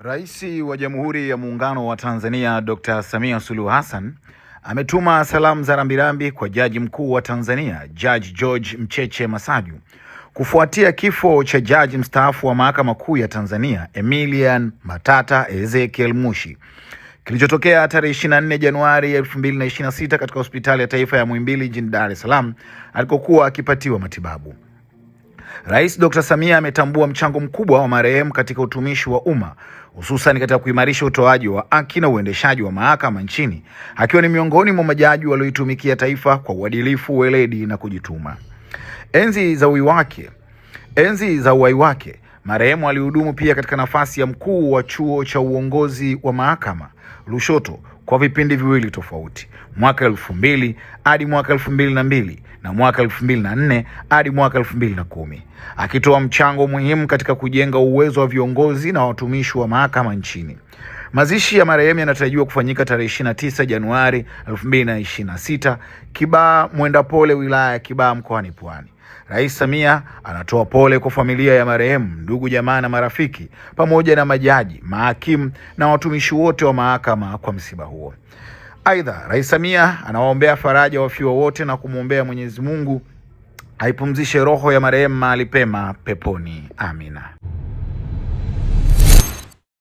Rais wa Jamhuri ya Muungano wa Tanzania Dr. Samia Suluhu Hassan ametuma salamu za rambirambi kwa Jaji Mkuu wa Tanzania Judge George Mcheche Masaju kufuatia kifo cha Jaji mstaafu wa Mahakama Kuu ya Tanzania Emilian Matata Ezekiel Mushi kilichotokea tarehe 24 Januari 2026 katika Hospitali ya Taifa ya Muhimbili jijini Dar es Salaam alikokuwa akipatiwa matibabu. Rais Dr. Samia ametambua mchango mkubwa wa marehemu katika utumishi wa umma, hususan katika kuimarisha utoaji wa haki na uendeshaji wa mahakama nchini, akiwa ni miongoni mwa majaji walioitumikia taifa kwa uadilifu, weledi na kujituma. Enzi za uhai wake, marehemu alihudumu pia katika nafasi ya mkuu wa chuo cha uongozi wa mahakama Lushoto kwa vipindi viwili tofauti, mwaka 2000 hadi mwaka 2002 na mwaka 2004 hadi mwaka 2010, akitoa mchango muhimu katika kujenga uwezo wa viongozi na watumishi wa mahakama nchini. Mazishi ya marehemu yanatarajiwa kufanyika tarehe 29 Januari 2026 Kibaha Mwendapole, wilaya ya Kibaha, mkoani Pwani. Rais Samia anatoa pole kwa familia ya marehemu, ndugu, jamaa na marafiki, pamoja na majaji, mahakimu na watumishi wote wa mahakama kwa msiba huo. Aidha, Rais Samia anawaombea faraja wafiwa wote na kumwombea Mwenyezi Mungu aipumzishe roho ya marehemu mahali pema peponi. Amina.